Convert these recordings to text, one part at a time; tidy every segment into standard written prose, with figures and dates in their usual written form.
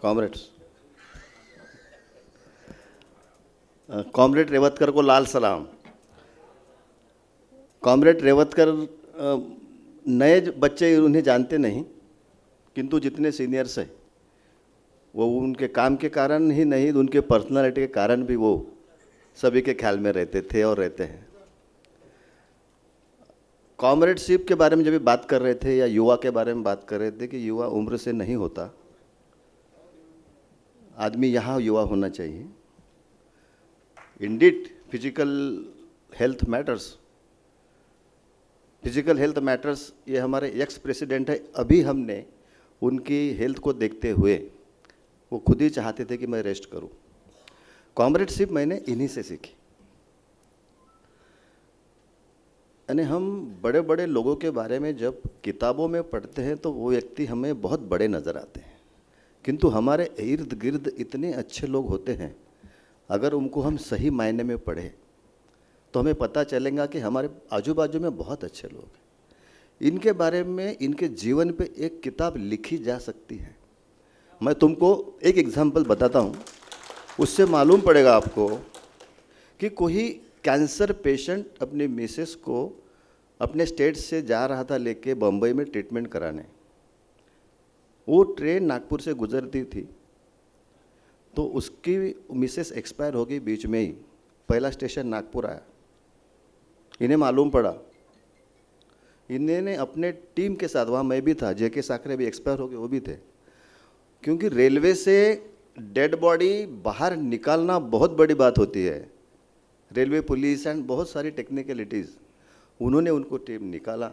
Comrades, comrade Revatkar को लाल सलाम। Comrade Revatkar नए बच्चे उन्हें जानते नहीं, किंतु जितने सीनियर्स हैं वो उनके काम के कारण ही नहीं, उनके पर्सनालिटी के कारण भी वो सभी के ख्याल में रहते थे और रहते हैं। कॉमरेडशिप के बारे में जब भी बात कर रहे थे या युवा के बारे में बात कर रहे थे कि युवा उम्र से नहीं होता, आदमी यहाँ युवा होना चाहिए। Indeed physical health matters, physical health matters, ये हमारे एक्स प्रेसिडेंट है। अभी हमने उनकी हेल्थ को देखते हुए वो खुद ही चाहते थे कि मैं रेस्ट करूं। कॉमरेडशिप मैंने इन्हीं से सीखी। यानी हम बड़े बड़े लोगों के बारे में जब किताबों में पढ़ते हैं तो वो व्यक्ति हमें बहुत बड़े नज़र आते हैं, किंतु हमारे इर्द गिर्द इतने अच्छे लोग होते हैं, अगर उनको हम सही मायने में पढ़ें तो हमें पता चलेगा कि हमारे आजू बाजू में बहुत अच्छे लोग हैं। इनके बारे में, इनके जीवन पे एक किताब लिखी जा सकती है। मैं तुमको एक एग्जाम्पल बताता हूँ, उससे मालूम पड़ेगा आपको कि कोई कैंसर पेशेंट अपनी मिसेस को अपने स्टेट से जा रहा था लेके बम्बई में ट्रीटमेंट कराने। वो ट्रेन नागपुर से गुजरती थी तो उसकी मिसेस एक्सपायर हो गई बीच में ही। पहला स्टेशन नागपुर आया, इन्हें मालूम पड़ा, इन्होंने अपने टीम के साथ, वहाँ मैं भी था, जेके साकरे भी एक्सपायर हो गए, वो भी थे। क्योंकि रेलवे से डेड बॉडी बाहर निकालना बहुत बड़ी बात होती है, रेलवे पुलिस एंड बहुत सारी टेक्निकलिटीज़। उन्होंने उनको टीम निकाला।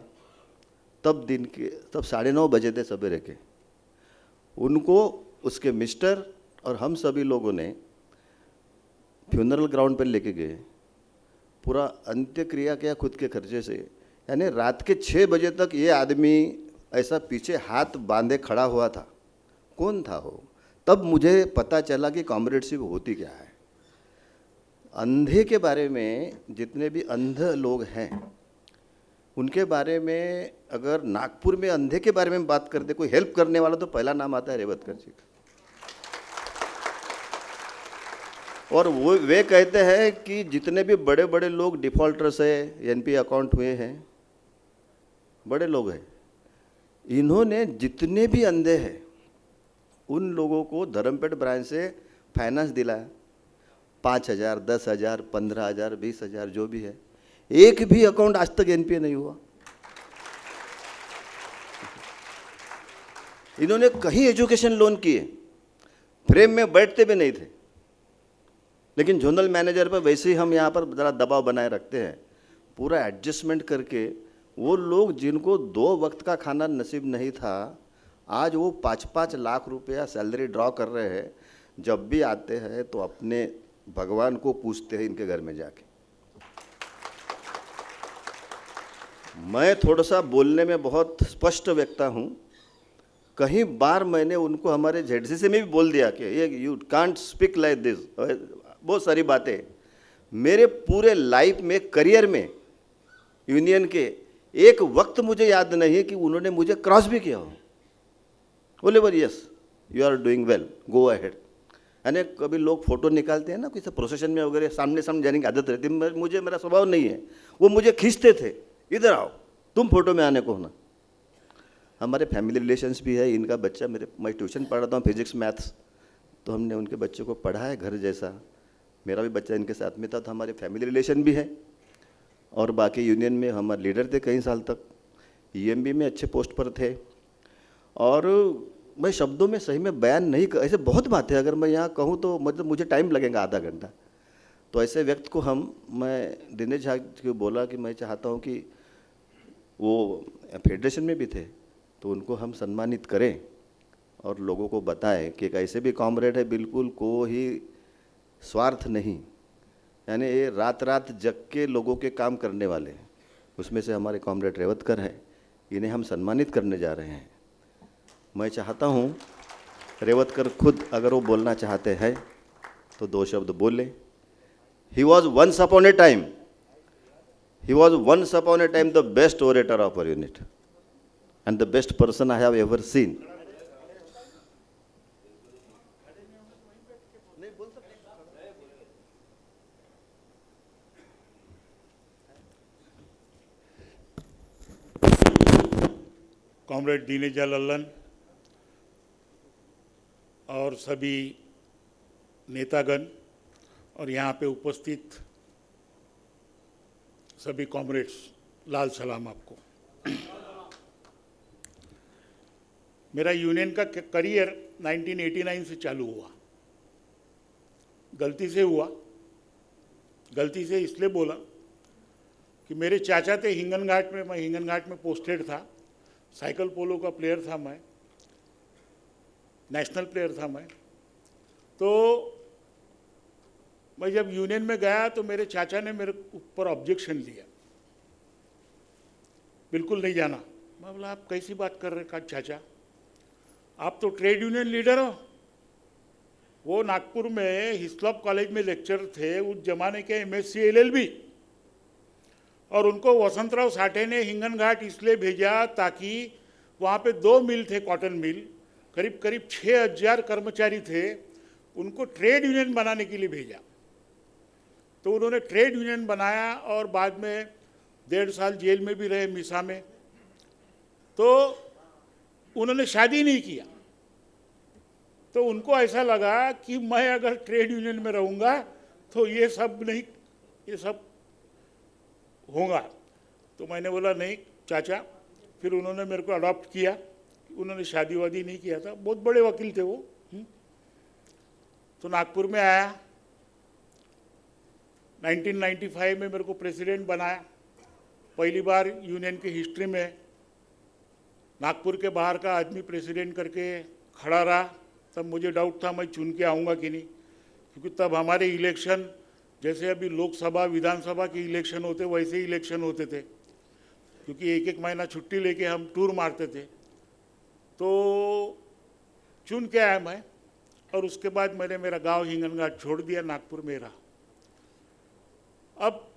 तब 9:30 बजे थे सवेरे के। उनको उसके मिस्टर और हम सभी लोगों ने फ्यूनरल ग्राउंड पर लेके गए, पूरा अंत्यक्रिया किया खुद के खर्चे से। यानी रात के 6 बजे तक ये आदमी ऐसा पीछे हाथ बांधे खड़ा हुआ था। कौन था वो? तब मुझे पता चला कि कॉमरेडशिप होती क्या है। अंधे के बारे में, जितने भी अंध लोग हैं उनके बारे में, अगर नागपुर में अंधे के बारे में बात करते कोई हेल्प करने वाला, तो पहला नाम आता है रेवतकर जी का। और वो वे कहते हैं कि जितने भी बड़े बड़े लोग डिफॉल्टर्स है, एनपी अकाउंट हुए हैं, बड़े लोग हैं, इन्होंने जितने भी अंधे हैं उन लोगों को धर्मपेट ब्रांच से फाइनेंस दिलाया। 5,000, 10,000, 15,000, 20,000 जो भी है। एक भी अकाउंट आज तक एनपीए नहीं हुआ। इन्होंने कहीं एजुकेशन लोन किए, फ्रेम में बैठते भी नहीं थे, लेकिन जोनल मैनेजर पर वैसे ही हम यहाँ पर ज़रा दबाव बनाए रखते हैं, पूरा एडजस्टमेंट करके। वो लोग जिनको 2 वक्त का खाना नसीब नहीं था, आज वो 5-5 लाख रुपया सैलरी ड्रॉ कर रहे हैं। जब भी आते हैं तो अपने भगवान को पूछते हैं इनके घर में जाके। मैं थोड़ा सा बोलने में बहुत स्पष्ट व्यक्ता हूँ। कहीं बार मैंने उनको हमारे जेडसीसी में भी बोल दिया कि ये you can't speak like this, बहुत सारी बातें। मेरे पूरे लाइफ में, करियर में, यूनियन के एक वक्त मुझे याद नहीं है कि उन्होंने मुझे क्रॉस भी किया हो। बोले बर yes you are doing well, go ahead. यानी कभी लोग फ़ोटो निकालते हैं ना, किसी प्रोसेशन में वगैरह, सामने सामने जाने की आदत रहती है। मुझे, मेरा स्वभाव नहीं है। वो मुझे खींचते थे, इधर आओ, तुम फोटो में आने को होना। हमारे फैमिली रिलेशंस भी है। इनका बच्चा, मैं ट्यूशन पढ़ाता हूँ फिजिक्स मैथ्स, तो हमने उनके बच्चे को पढ़ा है घर जैसा। मेरा भी बच्चा इनके साथ में था, तो हमारे फैमिली रिलेशन भी है। और बाकी यूनियन में हमारे लीडर थे कई साल तक, ईएमबी में अच्छे पोस्ट पर थे। और मैं शब्दों में सही में बयान नहीं कर, ऐसे बहुत बातें अगर मैं यहाँ कहूँ तो मतलब मुझे टाइम लगेगा आधा घंटा। तो ऐसे व्यक्ति को मैं दिनेश झा को बोला कि मैं चाहता हूँ कि वो फेडरेशन में भी थे तो उनको हम सम्मानित करें और लोगों को बताएं कि एक ऐसे भी कॉमरेड है, बिल्कुल कोई स्वार्थ नहीं, यानी ये रात रात जग के लोगों के काम करने वाले हैं। उसमें से हमारे कॉमरेड रेवतकर हैं, इन्हें हम सम्मानित करने जा रहे हैं। मैं चाहता हूँ रेवतकर खुद अगर वो बोलना चाहते हैं तो 2 शब्द बोले। He was once upon a time the best orator of our unit and the best person I have ever seen. Comrade दीनेजा लल्लन और सभी नेतागण और यहाँ पे उपस्थित सभी कॉमरेड्स, लाल सलाम आपको। मेरा यूनियन का करियर 1989 से चालू हुआ। गलती से हुआ, गलती से इसलिए बोला कि मेरे चाचा थे हिंगन घाट में, मैं हिंगन घाट में पोस्टेड था, साइकिल पोलो का प्लेयर था मैं, नेशनल प्लेयर था मैं। तो मैं जब यूनियन में गया तो मेरे चाचा ने मेरे ऊपर ऑब्जेक्शन लिया, बिल्कुल नहीं जाना। मैं बोला आप कैसी बात कर रहे हैं चाचा, आप तो ट्रेड यूनियन लीडर हो। वो नागपुर में हिस्लॉप कॉलेज में लेक्चर थे, उस जमाने के MSc LLB, और उनको वसंतराव साठे ने हिंगन घाट इसलिए भेजा ताकि वहाँ पे 2 मिल थे, कॉटन मिल, करीब करीब 6000 कर्मचारी थे, उनको ट्रेड यूनियन बनाने के लिए भेजा। तो उन्होंने ट्रेड यूनियन बनाया और बाद में 1.5 साल जेल में भी रहे, मिसा में। तो उन्होंने शादी नहीं किया। तो उनको ऐसा लगा कि मैं अगर ट्रेड यूनियन में रहूँगा तो ये सब नहीं, ये सब होगा। तो मैंने बोला नहीं चाचा। फिर उन्होंने मेरे को अडॉप्ट किया। उन्होंने शादी वादी नहीं किया था, बहुत बड़े वकील थे वो। तो नागपुर में आया, 1995 में मेरे को प्रेसिडेंट बनाया। पहली बार यूनियन की हिस्ट्री में नागपुर के बाहर का आदमी प्रेसिडेंट करके खड़ा रहा। तब मुझे डाउट था मैं चुन के आऊँगा कि नहीं, क्योंकि तब हमारे इलेक्शन जैसे अभी लोकसभा विधानसभा के इलेक्शन होते वैसे ही इलेक्शन होते थे, क्योंकि 1-1 महीना छुट्टी लेके हम टूर मारते थे। तो चुन के आया मैं, और उसके बाद मैंने मेरा गांव हिंगन घाट छोड़ दिया, नागपुर में रहा। अब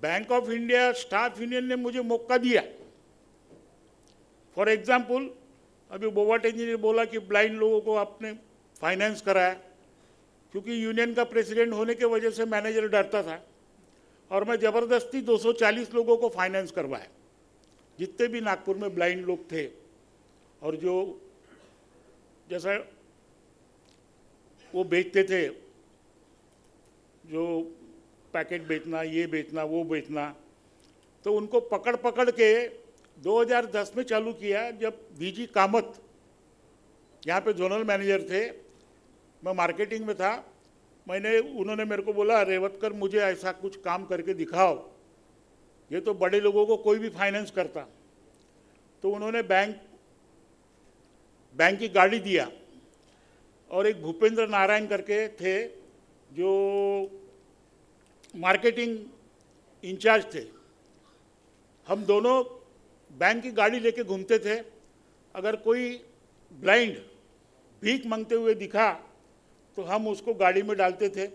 bank of India staff union ने मुझे मौका दिया। फॉर एग्जाम्पल, अभी बोवाटे जी ने बोला कि ब्लाइंड लोगों को आपने फाइनेंस कराया, क्योंकि यूनियन का प्रेसिडेंट होने के वजह से मैनेजर डरता था, और मैं ज़बरदस्ती 240 लोगों को फाइनेंस करवाया, जितने भी नागपुर में ब्लाइंड लोग थे। और जो जैसा वो बेचते थे, जो पैकेट बेचना, ये बेचना, वो बेचना, तो उनको पकड़ पकड़ के 2010 में चालू किया, जब VG कामत यहाँ पे जोनल मैनेजर थे, मैं मार्केटिंग में था। उन्होंने मेरे को बोला रेवतकर मुझे ऐसा कुछ काम करके दिखाओ, ये तो बड़े लोगों को कोई भी फाइनेंस करता। तो उन्होंने बैंक की गाड़ी दिया, और एक भूपेंद्र नारायण करके थे जो मार्केटिंग इंचार्ज थे। हम दोनों बैंक की गाड़ी लेके घूमते थे। अगर कोई ब्लाइंड भीख मांगते हुए दिखा तो हम उसको गाड़ी में डालते थे,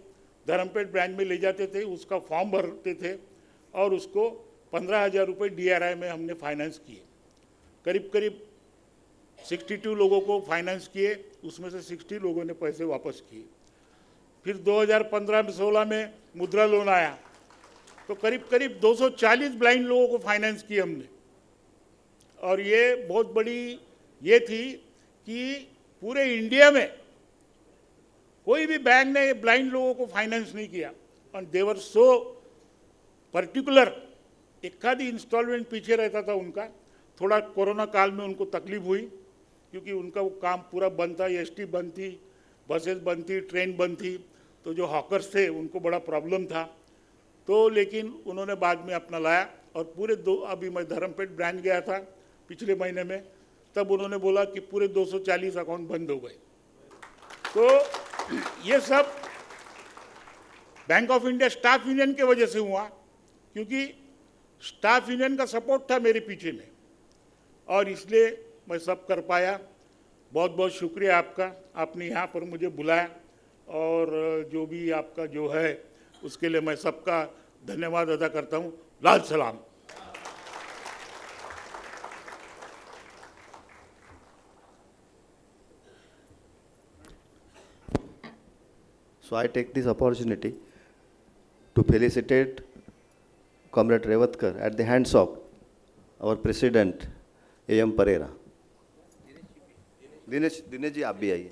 धर्मपेट ब्रांच में ले जाते थे, उसका फॉर्म भरते थे, और उसको 15,000 रुपये DRI में हमने फाइनेंस किए। करीब करीब 62 लोगों को फाइनेंस किए, उसमें से 60 लोगों ने पैसे वापस किए। फिर 2015-16 में मुद्रा लोन आया, तो करीब करीब 240 ब्लाइंड लोगों को फाइनेंस किए हमने। और ये बहुत बड़ी ये थी कि पूरे इंडिया में कोई भी बैंक ने ब्लाइंड लोगों को फाइनेंस नहीं किया। और देवर सो पर्टिकुलर, एक आधी इंस्टॉलमेंट पीछे रहता था उनका। थोड़ा कोरोना काल में उनको तकलीफ हुई, क्योंकि उनका वो काम पूरा बंद था, ST बंद थी, बसेस बंद थी, ट्रेन बंद थी, तो जो हॉकर्स थे उनको बड़ा प्रॉब्लम था। तो लेकिन उन्होंने बाद में अपना लाया, और पूरे अभी मैं धर्मपेट ब्रांच गया था पिछले महीने में, तब उन्होंने बोला कि पूरे 240 अकाउंट बंद हो गए। तो ये सब bank of India staff union के वजह से हुआ, क्योंकि स्टाफ यूनियन का सपोर्ट था मेरे पीछे में, और इसलिए मैं सब कर पाया। बहुत बहुत शुक्रिया आपका, आपने यहाँ पर मुझे बुलाया, और जो भी आपका जो है उसके लिए मैं सबका धन्यवाद अदा करता हूँ। लाल सलाम। So I take this opportunity to felicitate Comrade Revatkar at the hands of our President A.M. Pereira. Dinesh ji आप भी आइए.